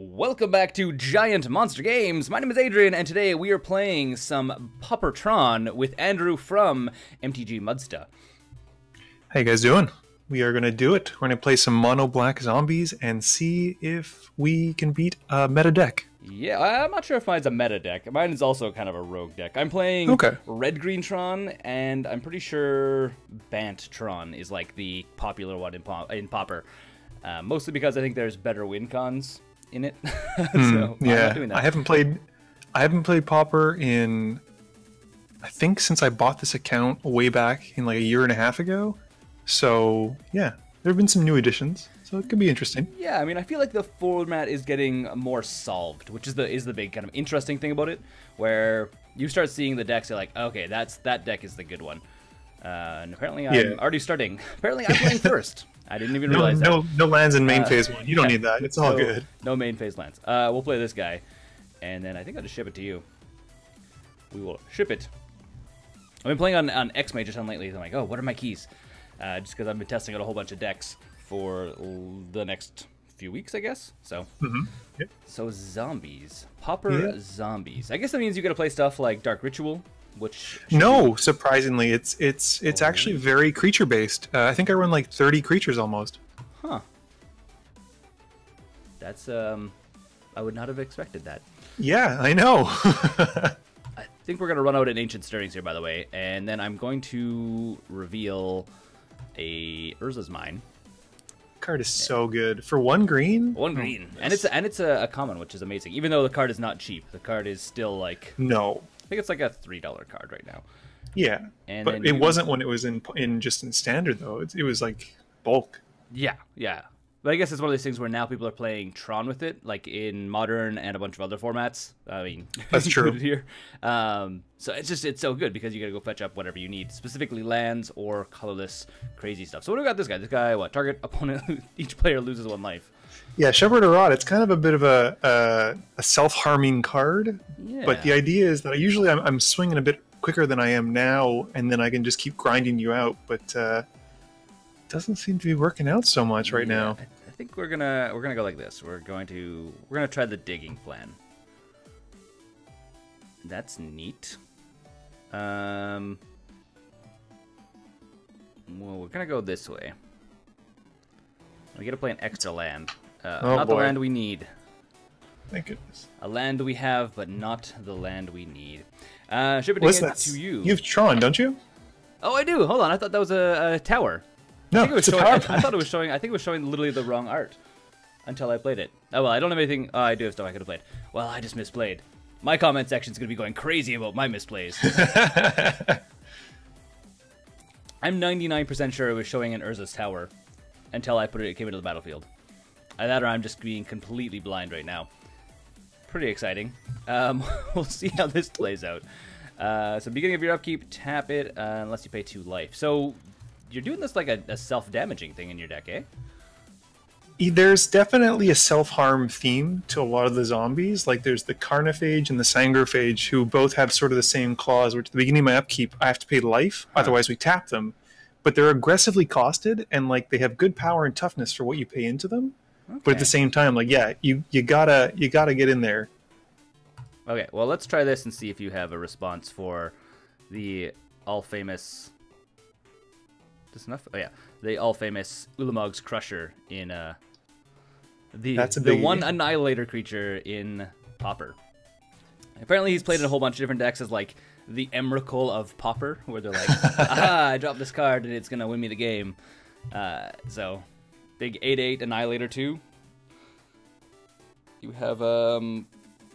Welcome back to Giant Monster Games. My name is Adrian, and today we are playing some Pauper TRON with Andrew from MTG muddstah. How you guys doing? We are going to do it. We're going to play some mono black zombies and see if we can beat a meta deck. Yeah, I'm not sure if mine's a meta deck. Mine is also kind of a rogue deck. I'm playing red-green Tron, and I'm pretty sure Bant Tron is like the popular one in Pauper. Mostly because I think there's better win cons in it. So yeah, I'm not doing that. I haven't played Pauper in, I think, since I bought this account way back in like a year and a half ago. So yeah, there have been some new additions, so it could be interesting. Yeah, I mean, I feel like the format is getting more solved, which is the big kind of interesting thing about it, where you start seeing the decks, you're like, okay, that deck is the good one. And apparently I'm already starting. Apparently I'm playing first. I didn't even realize that. No lands in main phase one. You don't need that. It's all good. No main phase lands. We'll play this guy, and then I think I'll just ship it to you. We will ship it. I've been playing on X Major Ton lately. So I'm like, oh, what are my keys? Just because I've been testing out a whole bunch of decks for the next few weeks, I guess. So, So zombies, Pauper zombies. I guess that means you got to play stuff like Dark Ritual. Which surprisingly, it's actually very creature based. I think I run like 30 creatures almost. Huh. That's I would not have expected that. Yeah, I know. I think we're gonna run out in Ancient Stirrings here, by the way, and then I'm going to reveal a Urza's Mine. Card is so good for 1 green. 1 green, and it's a common, which is amazing. Even though the card is not cheap, the card is still like I think it's like a $3 card right now. Yeah, and but it wasn't when it was in standard though. It was like bulk. Yeah. But I guess it's one of those things where now people are playing Tron with it, like in Modern and a bunch of other formats. I mean, that's true. Here. So it's so good because you gotta go fetch up whatever you need, specifically lands or colorless crazy stuff. So what do we got? This guy, what? Target opponent. Each player loses 1 life. Yeah, Shepherd or Rod, it's kind of a bit of a self-harming card, but the idea is that I'm swinging a bit quicker than I am now, and then I can just keep grinding you out, but it doesn't seem to be working out so much right now. I think we're gonna go like this. We're gonna try the digging plan. That's neat. Well, we're gonna go this way. We gotta play an extra land. Not the land we need. Thank goodness. A land we have, but not the land we need. Ship it again to you. You have Tron, don't you? Oh, I do. Hold on. I thought that was a tower. No, it's a power plant. I thought it was showing. I think it was showing literally the wrong art until I played it. Oh well, I don't have anything. Oh, I do have stuff I could have played. Well, I just misplayed. My comment section is gonna be going crazy about my misplays. I'm 99% sure it was showing an Urza's tower until it came into the battlefield. Either that or I'm just being completely blind right now. Pretty exciting. We'll see how this plays out. So beginning of your upkeep, tap it unless you pay 2 life. So you're doing this like a self-damaging thing in your deck, eh? There's definitely a self-harm theme to a lot of the zombies. Like there's the Carnophage and the Sangrophage who both have sort of the same clause, which at the beginning of my upkeep, I have to pay life, otherwise we tap them. But they're aggressively costed, and like they have good power and toughness for what you pay into them. Okay. But at the same time, like you gotta get in there. Okay, well let's try this and see if you have a response for the all-famous. This enough? Oh yeah, the all-famous Ulamog's Crusher in the one Annihilator creature in Pauper. Apparently he's played in a whole bunch of different decks as like the Emrakul of Pauper, where they're like, aha, I dropped this card and it's gonna win me the game. So. Big 8/8 Annihilator 2. You have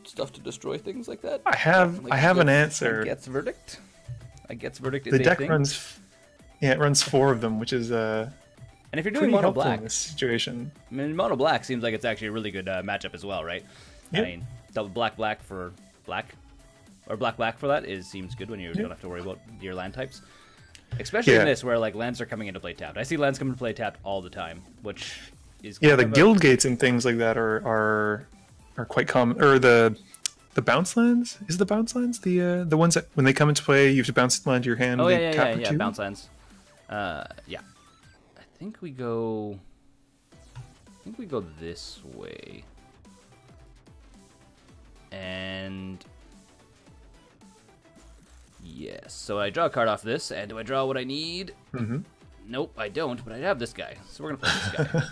stuff to destroy things like that. I have an answer. I gets verdict. The deck runs. Yeah, it runs 4 of them, which is and if you're doing mono black in this situation, I mean, mono black seems like it's actually a really good matchup as well, right? Yep. I mean, double black for black, or black for that seems good when you don't have to worry about your land types. Especially in this, where like lands are coming into play tapped. I see lands come into play tapped all the time, which is the guild gates and things like that are quite common. Or the bounce lands, is the bounce lands the ones that when they come into play you have to bounce the land to your hand. Oh yeah, bounce lands. Yeah, I think we go this way. So I draw a card off this, and do I draw what I need? Mm-hmm. Nope, I don't, but I have this guy. So we're going to play this guy.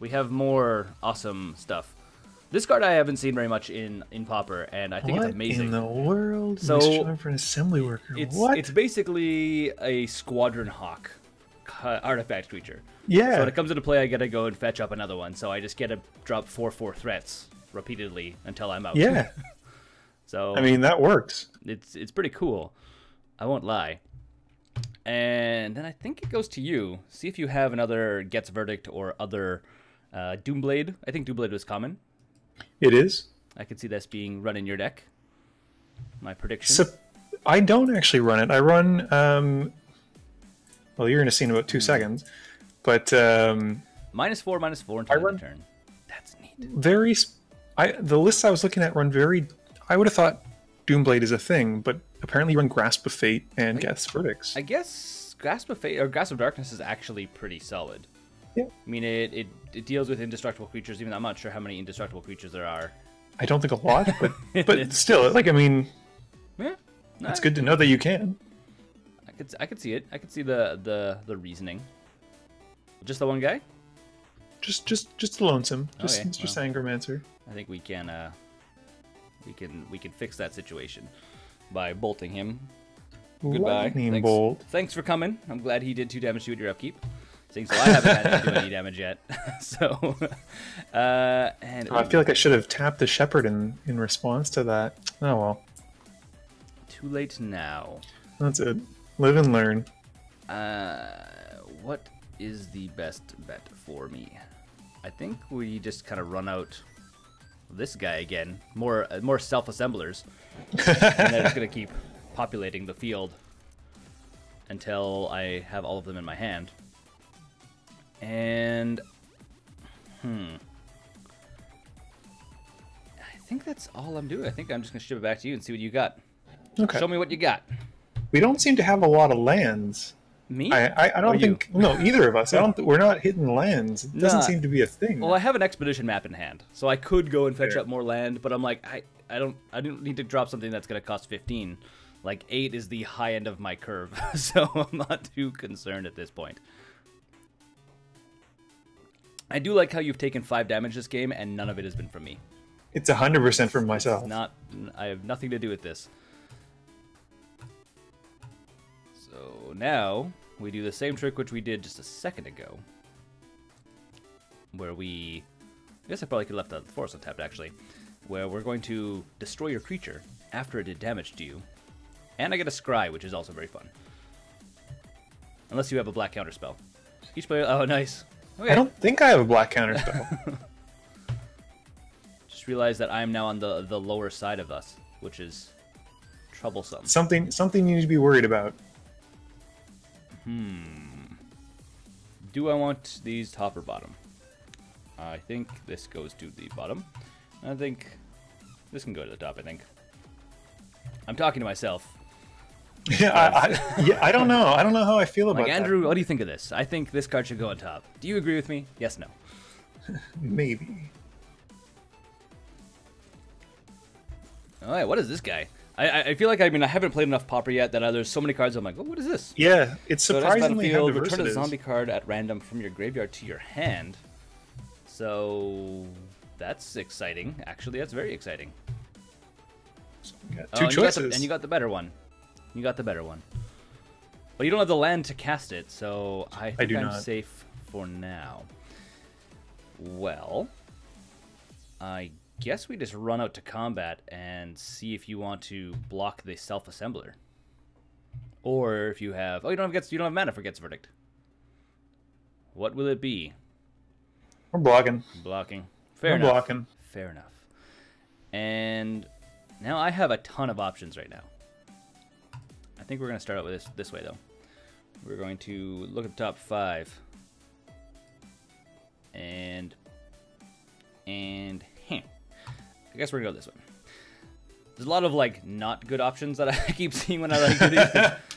We have more awesome stuff. This card I haven't seen very much in Pauper, and I think it's amazing. What in the world? So Misdrawing for an assembly worker. It's basically a Squadron Hawk artifact creature. Yeah. So when it comes into play, I gotta go and fetch up another one. So I just get to drop 4/4 threats repeatedly until I'm out. Yeah. So I mean, that works. It's pretty cool. I won't lie. And then I think it goes to you. See if you have another Gets Verdict or other Doomblade. I think Doomblade was common. It is. I could see this being run in your deck. My prediction. So, I don't actually run it. I run. Well, you're going to see in about 2 seconds, but -4 until end of turn. That's neat. The lists I was looking at run very. I would have thought Doomblade is a thing, but apparently you run Grasp of Fate and Geth's Verdicts. I guess Grasp of Fate or Grasp of Darkness is actually pretty solid. Yeah. I mean, it deals with indestructible creatures, even though I'm not sure how many indestructible creatures there are. I don't think a lot, but still, like, I mean, Yeah, it's good to know that you can. I could see it. I could see the reasoning. Just the one guy? Just the lonesome. Just Okay, Mr. Sangromancer. I think we can fix that situation by bolting him. Goodbye. Lightning bolt. Thanks for coming. I'm glad he did 2 damage to you at your upkeep. So I haven't had to do any damage yet. So, I feel like I should have tapped the Shepherd in response to that. Oh well. Too late now. That's it. Live and learn. What is the best bet for me? I think we just kind of run out this guy again. More self-assemblers. And they're just going to keep populating the field until I have all of them in my hand. And I think that's all I'm doing. I think I'm just going to ship it back to you and see what you got. Okay. Show me what you got. We don't seem to have a lot of lands. Me? I don't think... No, either of us. We're not hitting lands. It doesn't seem to be a thing. Well, I have an expedition map in hand, so I could go and fetch up more land, but I'm like, I don't need to drop something that's going to cost 15. Like, 8 is the high end of my curve, so I'm not too concerned at this point. I do like how you've taken 5 damage this game, and none of it has been from me. It's 100% from myself. I have nothing to do with this. So now we do the same trick which we did just a second ago, where I guess I probably could have left the forest untapped actually, where we're going to destroy your creature after it did damage to you, and I get a scry, which is also very fun. Unless you have a black counterspell. Each player. Oh, nice. Okay. I don't think I have a black counterspell. Just realized that I am now on the lower side of us, which is troublesome. Something you need to be worried about. Do I want these top or bottom? I think this goes to the bottom. I think this can go to the top, I think. I'm talking to myself. Yeah, I don't know. I don't know how I feel about like, Andrew, that. what do you think of this? I think this card should go on top. Do you agree with me? Yes, no. Maybe. All right, what is this guy? I feel like I haven't played enough Pauper yet that there's so many cards I'm like, oh, what is this? Yeah, it's surprisingly how diverse return it a is. zombie card at random from your graveyard to your hand. So that's exciting. Actually, that's very exciting. So we got 2 choices. And you got the better one. You got the better one. But you don't have the land to cast it, so I think I'm safe for now. Well, I guess we just run out to combat and see if you want to block the self-assembler. Or if you have... Oh, you don't have mana for Gets Verdict. What will it be? We're blocking. Blocking. Fair enough. Blocking. Fair enough. And now I have a ton of options right now. I think we're going to start out with this way, though. We're going to look at the top 5. And I guess we're going to go this way. There's a lot of, like, not good options that I keep seeing when I, like, do these.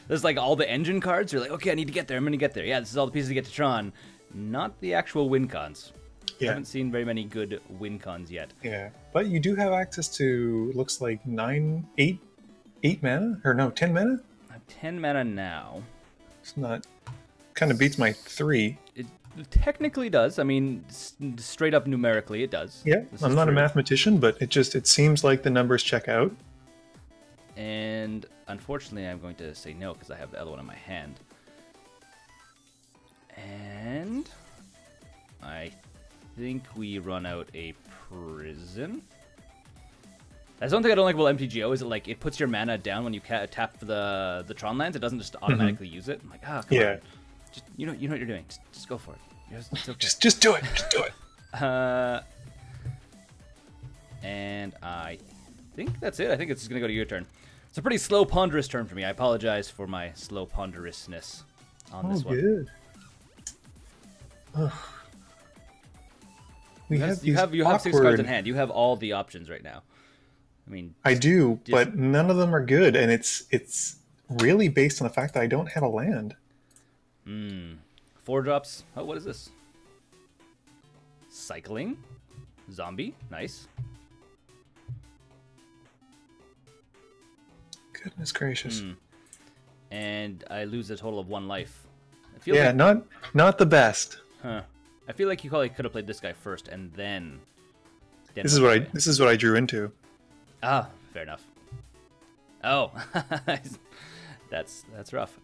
There's, like, all the engine cards. You're like, okay, I need to get there. I'm going to get there. Yeah, this is all the pieces to get to Tron. Not the actual win cons. Yeah. I haven't seen very many good win cons yet. Yeah, but you do have access to, looks like 8 mana? Or no, 10 mana? 10 mana now. It's not... Kind of beats my 3. It technically does. I mean, straight up numerically, it does. Yeah, I'm not a mathematician, but it seems like the numbers check out. And unfortunately, I'm going to say no because I have the other one in my hand. And I think we run out a prison. That's one thing I don't like about MTGO is like it puts your mana down when you tap the Tron lands. It doesn't just automatically use it. I'm like, oh, come on. Just, you know what you're doing. Just go for it. It's okay. Just do it. Just do it. And I think that's it. I think it's just going to go to your turn. It's a pretty slow, ponderous turn for me. I apologize for my slow ponderousness on this one. Good. You have 6 cards in hand. You have all the options right now. I mean, I do, but none of them are good, and it's really based on the fact that I don't have a land. 4 drops. Oh, what is this? Cycling. Zombie. Nice. Goodness gracious. And I lose a total of 1 life. Yeah, like... not the best. Huh. I feel like you probably could have played this guy first and then this is what I drew into. Ah, fair enough. Oh. that's rough.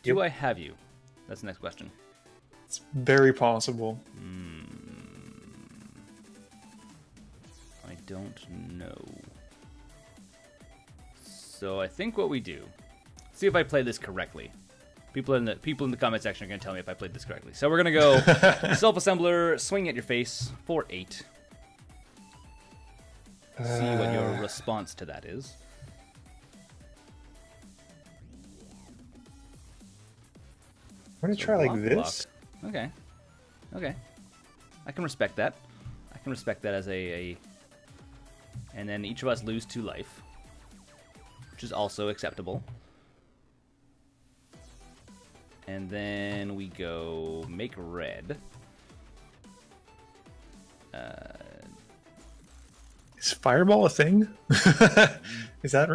Do I have you? That's the next question. It's very possible. I don't know. So I think what we do, see if I play this correctly. People in the comment section are going to tell me if I played this correctly. So we're going to go Self-Assembler, swing at your face for 8. See what your response to that is. I'm going to try like this. Block. Okay. I can respect that. I can respect that as a... And then each of us lose 2 life, which is also acceptable. And then we go make red. Is Fireball a thing? Is that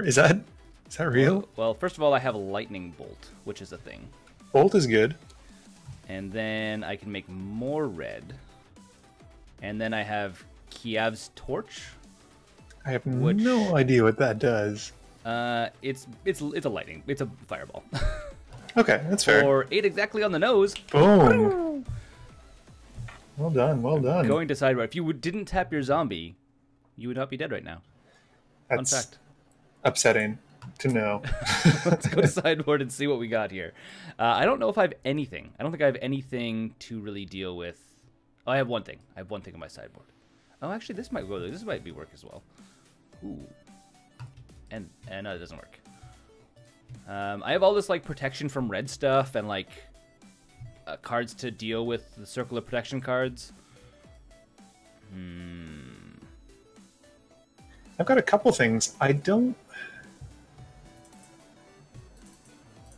real? Well, first of all, I have Lightning Bolt, which is a thing. Bolt is good. And then I can make more red. And then I have Kiav's Torch. I have no idea what that does. It's a lightning. It's a fireball. Okay, that's fair. Or 8 exactly on the nose. Boom. Well done, well done. Going to sideboard. If you didn't tap your zombie, you would not be dead right now. That's Fun fact. Upsetting to know. Let's go to sideboard and see what we got here. I don't know if I have anything. I don't think I have anything to really deal with. Oh, I have one thing. I have one thing on my sideboard. Oh, actually, this might go. This might be work as well. Ooh. And no, it doesn't work. I have all this like protection from red stuff and like cards to deal with the circle of protection cards. I've got a couple things. I don't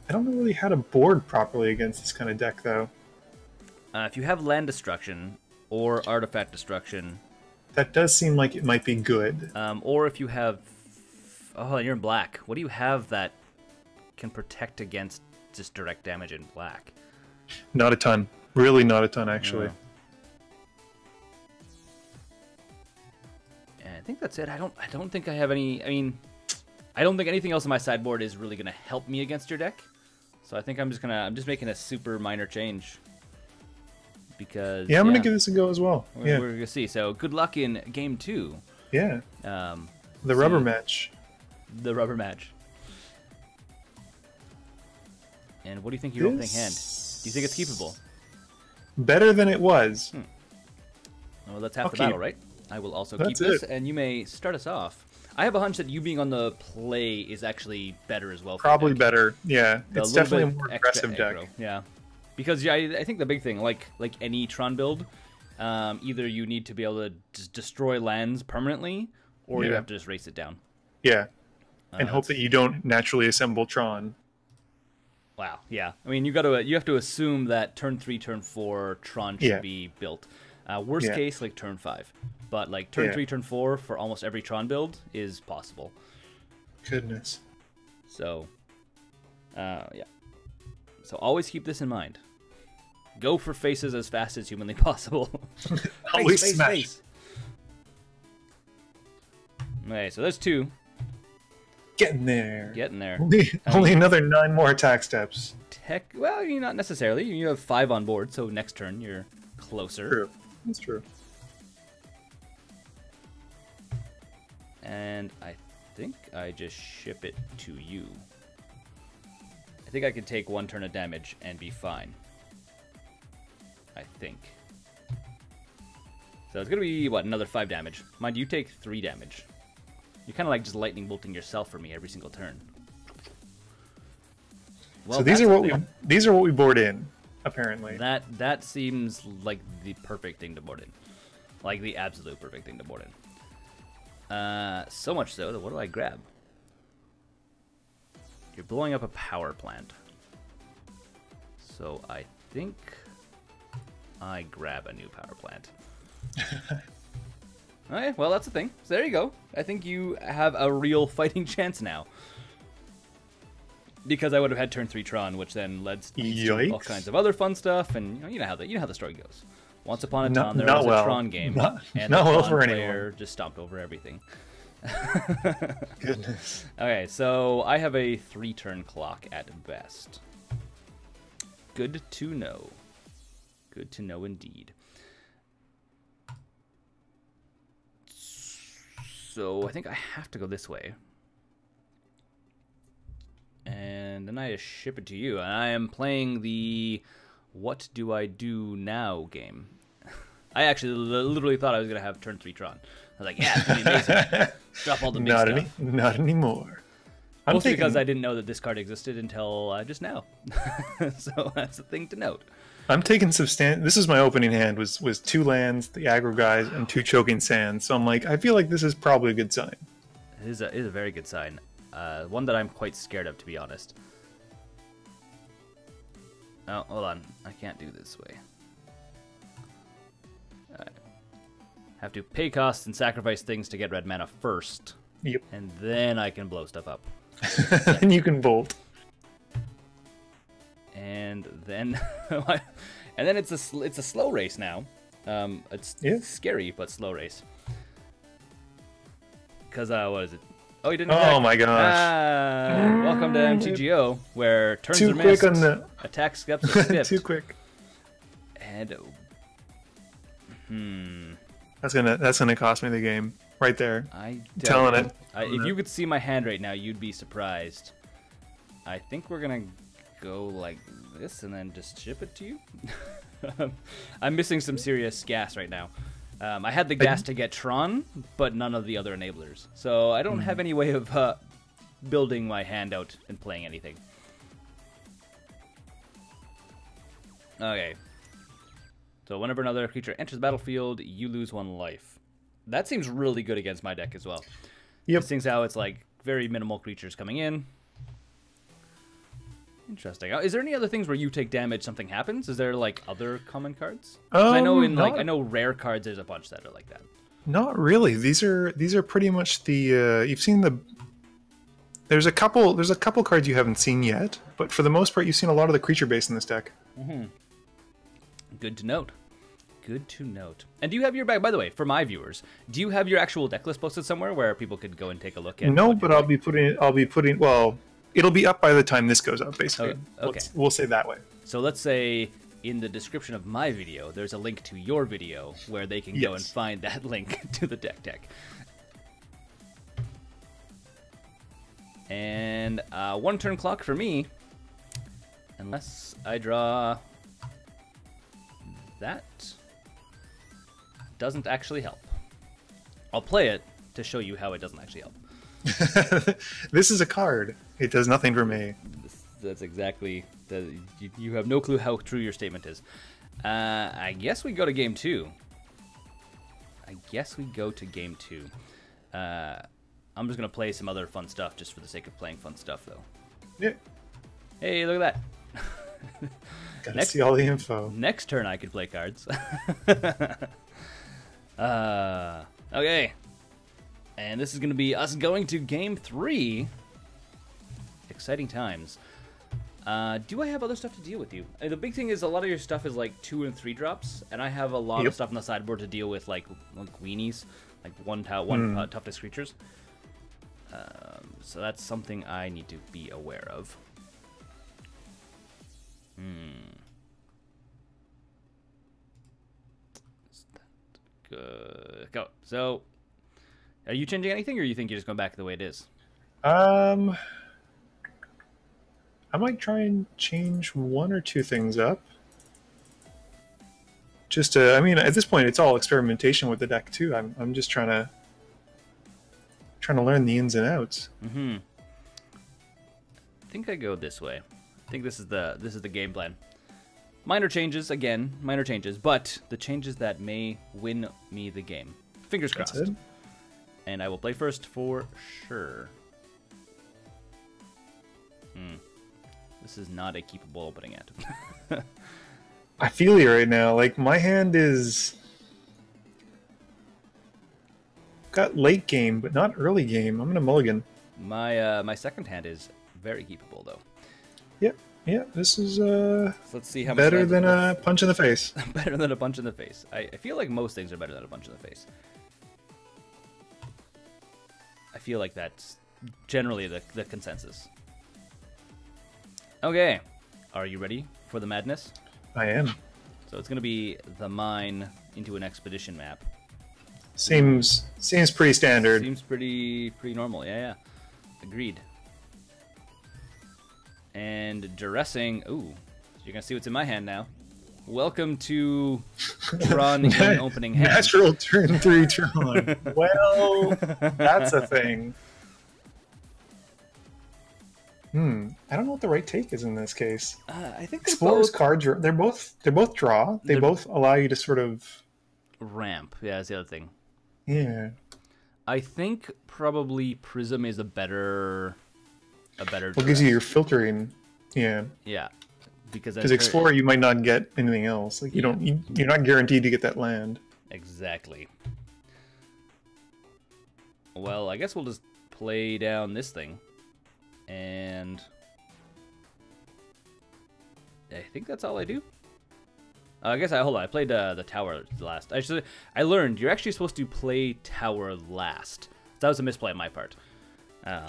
know really how to board properly against this kind of deck, though. If you have land destruction or artifact destruction, that does seem like it might be good. Or if you have, oh, you're in black. What do you have that can protect against just direct damage in black? Not a ton. Really, not a ton, actually. And I think that's it. I don't think I have any. I mean, I don't think anything else on my sideboard is really going to help me against your deck. So I think I'm just making a super minor change. Because I'm gonna give this a go as well. We're gonna see. So good luck in game 2. Yeah. The rubber match. The rubber match. And what do you think of your opening hand? Do you think it's keepable? Better than it was. Well, that's half the battle, right? I will also keep this, and you may start us off. I have a hunch that you being on the play is actually better as well. Probably better. Yeah, it's definitely a more aggressive deck. Yeah, because I think the big thing, like any Tron build, either you need to be able to just destroy lands permanently, or you have to just race it down. Yeah, and hope that you don't naturally assemble Tron. Wow. Yeah. I mean, you have to assume that turn 3, turn 4 Tron should be built. Worst case, like turn 5, but like turn 3, turn 4 for almost every Tron build is possible. Goodness. So, Yeah. So always keep this in mind. Go for faces as fast as humanly possible. Always smash. Okay, so there's 2. Getting there. Getting there. Only another 9 more attack steps. Well, you not necessarily. You have 5 on board, so next turn you're closer. True. That's true. And I think I just ship it to you. I think I could take 1 turn of damage and be fine. I think. So it's going to be, what, another 5 damage. Mind you, take 3 damage. You're kind of like just lightning bolting yourself for me every single turn. Well, so these are what we board in, apparently. That seems like the perfect thing to board in. Like the absolute perfect thing to board in. So much so that what do I grab? You're blowing up a power plant. So I think I grab a new power plant. Okay, well, that's the thing. So there you go. I think you have a real fighting chance now. Because I would have had turn 3 Tron, which then led to all kinds of other fun stuff, and you know how the story goes. Once upon a time, there was a Tron game, and the Tron player just stomped over everything. Goodness. Okay, so I have a 3-turn clock at best. Good to know. Good to know indeed. So I think I have to go this way. And then I just ship it to you. And I am playing the What Do I Do Now game. I actually literally thought I was going to have turn 3 Tron. I was like, yeah, it's going to be amazing. Drop all the big stuff. Not anymore. Mostly because I didn't know that this card existed until just now. So that's the thing to note. I'm taking this is my opening hand, was 2 lands, the aggro guys, and 2 choking sands. So I'm like, I feel like this is probably a good sign. It is a very good sign. One that I'm quite scared of, to be honest. Oh, hold on. I can't do this way. Have to pay costs and sacrifice things to get red mana first. Yep. And then I can blow stuff up. Then you can bolt. And then, and then it's a slow race now. It's scary but slow race. Because what is it? Oh, you didn't. Oh my gosh! Welcome to MTGO, where turns are missed, quick on the attack steps are skipped. Too quick. And that's gonna cost me the game right there. I'm telling it. If you could see my hand right now, you'd be surprised. I think we're gonna go like this and then just ship it to you. I'm missing some serious gas right now. I had the gas to get Tron, but none of the other enablers. So I don't have any way of building my hand out and playing anything. Okay. So whenever another creature enters the battlefield, you lose 1 life. That seems really good against my deck as well. Yep. Seeing how it's like very minimal creatures coming in. Interesting. Is there any other things where you take damage, something happens? Is there like other common cards? I know I know rare cards. There's a bunch that are like that. Not really. These are pretty much the you've seen the. There's a couple cards you haven't seen yet, but for the most part, you've seen a lot of the creature base in this deck. Mm-hmm. Good to note. Good to note. And do you have your back? By the way, for my viewers, do you have your actual deck list posted somewhere where people could go and take a look at? No, but I'll be putting. Well, it'll be up by the time this goes up, basically. Oh, okay. We'll say that way. So let's say in the description of my video, there's a link to your video where they can go and find that link to the deck. And 1 turn clock for me, unless I draw that. Doesn't actually help. I'll play it to show you how it doesn't actually help. This is a card. It does nothing for me. That's exactly... You have no clue how true your statement is. I guess we go to game 2. I'm just going to play some other fun stuff just for the sake of playing fun stuff, though. Yeah. Hey, look at that. Gotta see all the info. Next turn I could play cards. Okay. And this is going to be us going to game 3. Exciting times. Do I have other stuff to deal with you? The big thing is a lot of your stuff is like 2 and 3 drops, and I have a lot of stuff on the sideboard to deal with, like weenies, like one toughness creatures. So that's something I need to be aware of. Good. Go. So, are you changing anything, or you think you're just going back the way it is? I might try and change 1 or 2 things up. Just to, I mean, at this point, it's all experimentation with the deck too. I'm just trying to learn the ins and outs. I think I go this way. I think this is the game plan. Minor changes, again, minor changes, but the changes that may win me the game. Fingers crossed. That's it. And I will play first for sure. This is not a keepable opening hand. I feel you right now. Like, my hand is got late game, but not early game. I'm gonna mulligan. My second hand is very keepable though. Yep. Yeah, this is So let's see how better much than a punch in the face. Better than a punch in the face. I feel like most things are better than a punch in the face. I feel like that's generally the consensus. Okay, are you ready for the madness? I am. So it's going to be the mine into an expedition map. Seems pretty standard. Seems pretty normal. Yeah. Agreed. And dressing. Ooh, you're gonna see what's in my hand now. Welcome to Tron in opening hand. Natural turn 3 Tron. Well, that's a thing. I don't know what the right take is in this case. I think Explorer's cards. They're both draw. They both allow you to sort of ramp. Yeah, that's the other thing. Yeah. I think probably Prism is a better. What gives you your filtering? Yeah. Yeah. Because Explorer, you might not get anything else. Like you're not guaranteed to get that land. Exactly. Well, I guess we'll just play down this thing, and I think that's all I do. I guess hold on. I played the tower last. I learned you're actually supposed to play tower last. That was a misplay on my part.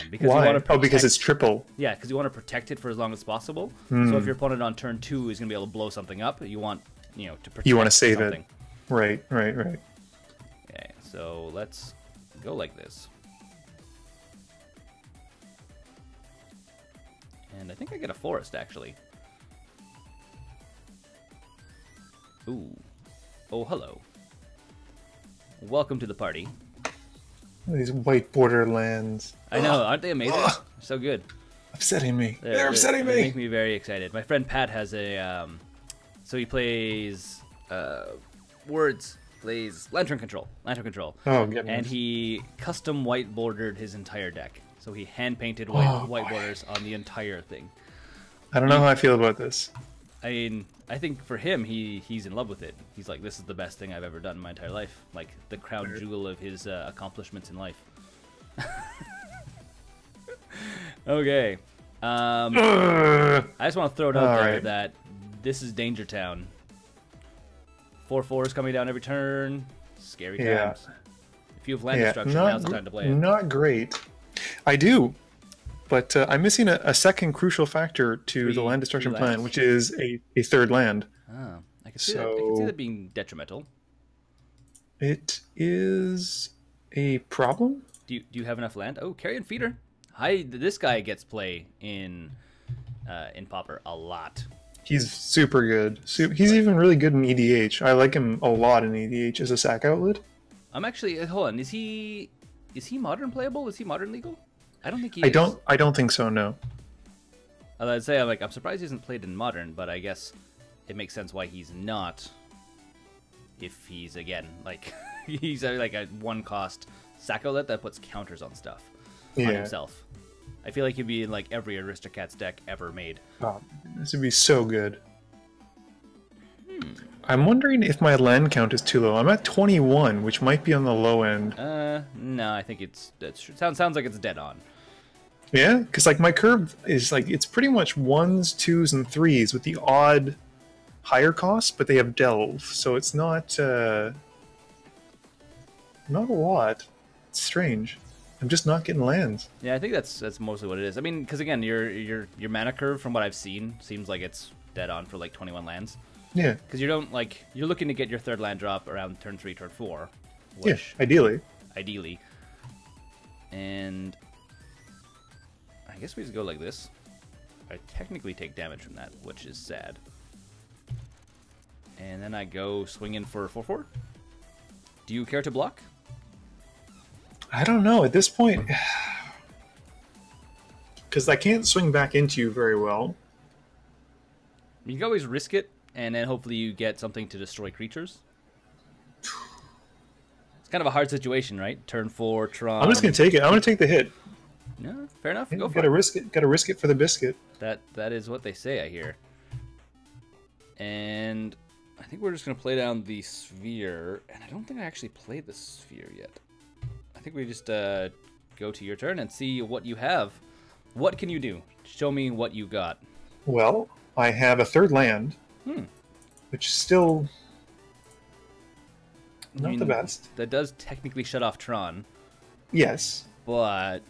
Because why? You want to protect, because it's triple. Yeah, because you want to protect it for as long as possible. So if your opponent on turn 2 is going to be able to blow something up, you want to protect. You want to save something. it. Right. Okay, so let's go like this. And I think I get a forest actually. Ooh. Oh, hello. Welcome to the party. These white borderlands. I know, aren't they amazing? They're so good. Upsetting me. They're upsetting me. They make me very excited. My friend Pat has a, so he plays plays Lantern Control. Oh, goodness. And he custom white bordered his entire deck. So he hand painted white borders on the entire thing. I don't know how I feel about this. I mean, I think for him, he's in love with it. He's like, this is the best thing I've ever done in my entire life. Like, the crown jewel of his accomplishments in life. Okay. I just want to throw it out there that this is Danger Town. 4/4s coming down every turn. Scary times. If you have land destruction, now's the time to play it. Not great. I do. But I'm missing a second crucial factor to the land destruction plan, which is a third land. Oh, I can see that. I can see that being detrimental. It is a problem. Do you have enough land? Oh, Carrion Feeder. This guy gets play in Pauper a lot. He's super good. He's even really good in EDH. I like him a lot in EDH as a sack outlet. I'm actually hold on. Is he modern playable? Is he modern legal? I don't think he is. I don't think so, no. I'd say I'm surprised he hasn't played in modern, but I guess it makes sense why he's not. If he's again he's like a 1-cost sack outlet that puts counters on stuff on himself. I feel like he'd be in like every Aristocats deck ever made. Oh, this would be so good. I'm wondering if my land count is too low. I'm at 21, which might be on the low end. No, I think that sounds like it's dead on. Yeah, because like my curve is like it's pretty much 1s, 2s, and 3s with the odd higher cost, but they have delve, so it's not not a lot. It's strange. I'm just not getting lands. Yeah, I think that's mostly what it is. I mean, because again, your mana curve, from what I've seen, seems like it's dead on for like 21 lands. Yeah. Because you don't like you're looking to get your third land drop around turn 3, turn 4. Which, yeah, ideally. And I guess we just go like this. I technically take damage from that, which is sad. And then I go swing in for 4/4. Do you care to block? I don't know at this point, because I can't swing back into you very well. You can always risk it, and then hopefully you get something to destroy creatures. It's kind of a hard situation, right? Turn 4, Tron. I'm just gonna take it. I'm gonna take the hit. No, fair enough. Go for Gotta it. risk it. Gotta risk it for the biscuit. That is what they say, I hear. And I think we're just gonna play down the sphere, and I don't think I actually played the sphere yet. I think we just go to your turn and see what you have. What can you do? Show me what you got. Well, I have a third land, which is still not the best. That does technically shut off Tron. Yes. But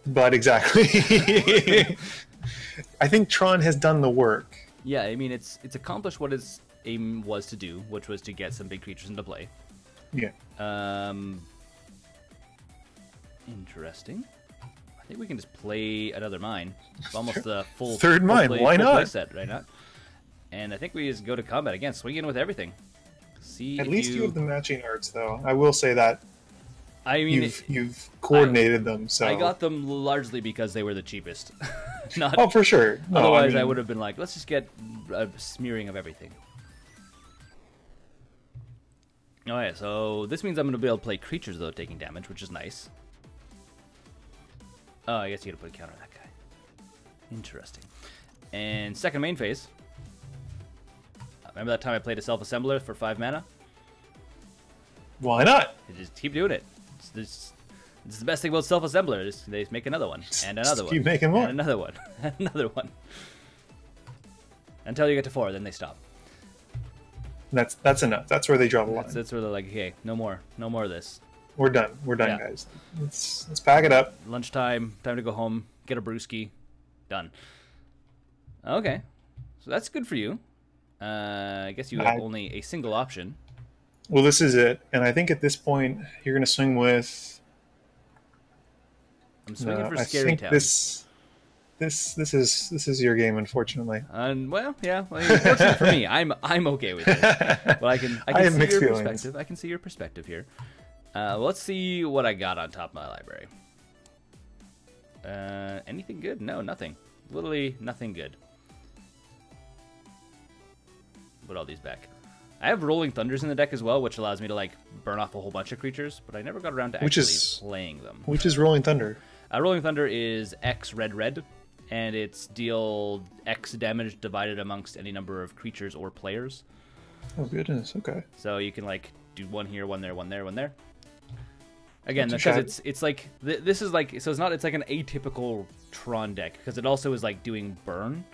exactly. I think Tron has done the work. Yeah, I mean, it's accomplished what its aim was to do, which was to get some big creatures into play. Yeah. Interesting. I think we can just play another mine. It's almost the full third mine. Why not? Play set right now. And I think we just go to combat again. Swing in with everything. See. At least you have the matching arts, though. I will say that. I mean, you've coordinated them. So I got them largely because they were the cheapest. Not. Oh, for sure. No, Otherwise, I would have been like, let's just get a smearing of everything. Alright, so this means I'm going to be able to play creatures, though, taking damage, which is nice. Oh, I guess you got to put a counter on that guy. Interesting. And second main phase. Remember that time I played a self-assembler for 5 mana? Why not? You just keep doing it. It's the best thing about self-assembler. They just make another one, and another one. Keep making more. And another one. And another one. Until you get to 4, then they stop. That's enough. That's where they draw the line. That's where they're like, okay, no more of this. We're done. We're done, Yeah. guys. Let's pack it up. Lunchtime, time to go home, get a brewski, done. Okay, so that's good for you. I guess you have only a single option. Well, this is it, and I think at this point you're going to swing with. I'm swinging for I Scary think Town. this is your game, unfortunately. And well, yeah. Well, fortunately for me, I'm okay with it. But I can have see mixed your feelings. perspective. I can see your perspective here. Let's see what I got on top of my library. Anything good? No, nothing. Literally nothing good. Put all these back. I have Rolling Thunders in the deck as well, which allows me to like burn off a whole bunch of creatures, but I never got around to actually playing them. Which is Rolling Thunder? Rolling Thunder is X red, and it's deal X damage divided amongst any number of creatures or players. Oh goodness, okay. So you can like do one here, one there, one there, one there. Again, because it's like this is like so it's like an atypical Tron deck because it also is like doing burn.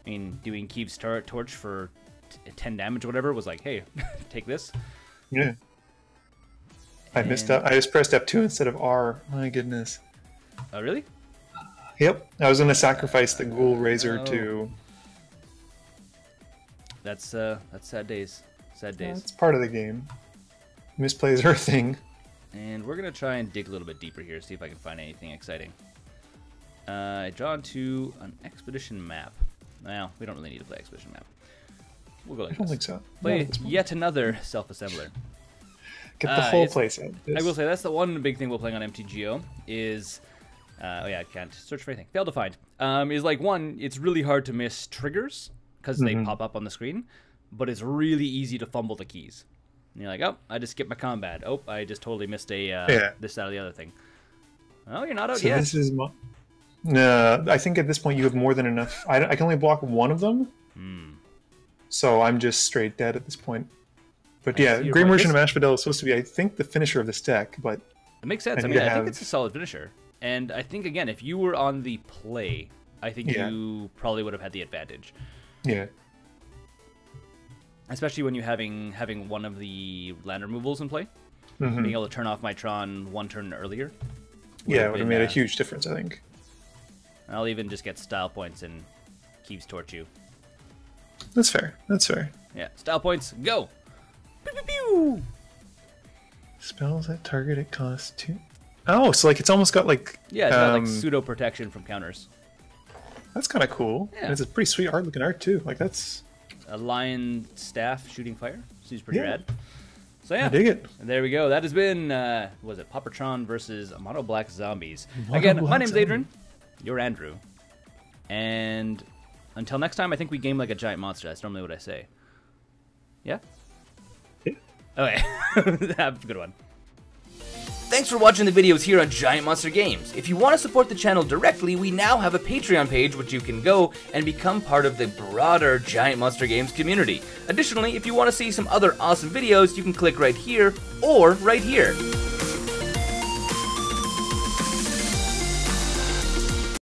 I mean, doing Keeve's Torch for 10 damage or whatever was like, hey, take this. Yeah. I missed up. I just pressed F2 instead of R. My goodness. Oh, really? Yep. I was going to sacrifice the Gruul Razor to. That's sad days. Sad days. It's part of the game. Misplays her thing. And we're going to try and dig a little bit deeper here, see if I can find anything exciting. I draw to an expedition map. Well, we don't really need to play expedition map. We'll go like I don't this. think so. Play yet another self-assembler. Get the whole playset. I will say that's the one big thing we're playing on MTGO is... oh yeah, I can't search for anything. Failed to find. Is like, one, it's really hard to miss triggers because they pop up on the screen, but it's really easy to fumble the keys. And you're like, oh, I just skipped my combat. Oh, I just totally missed this, that, or the other thing. Oh, you're not out yet. This is no, I think at this point you have more than enough. I can only block one of them. So I'm just straight dead at this point. But yeah, Grey Merchant of Asphodel is supposed to be, I think, the finisher of this deck, but... It makes sense. I mean, I think it's a solid finisher. And I think, again, if you were on the play, I think you probably would have had the advantage. Yeah. Especially when you're having one of the land removals in play. Being able to turn off my Tron 1 turn earlier. Yeah, it would have made a huge difference, I think. I'll even just get style points and Keeps Torch you. That's fair. That's fair. Yeah, style points, go! Pew, pew, pew. Spells that target it costs 2. Oh, so like it's almost got like... Yeah, it's got like pseudo protection from counters. That's kind of cool. Yeah. And it's a pretty sweet art looking art too. Like that's... A lion staff shooting fire. Seems pretty rad. So yeah, I dig it. And there we go. That has been, was it Pauper TRON versus Mono Black Zombies. Again, my name's Adrian. You're Andrew. And until next time, I think we game like a giant monster. That's normally what I say. Yeah? Yeah. Okay. Have a good one. Thanks for watching the videos here on Giant Monster Games. If you want to support the channel directly, we now have a Patreon page which you can go and become part of the broader Giant Monster Games community. Additionally, if you want to see some other awesome videos, you can click right here or right here.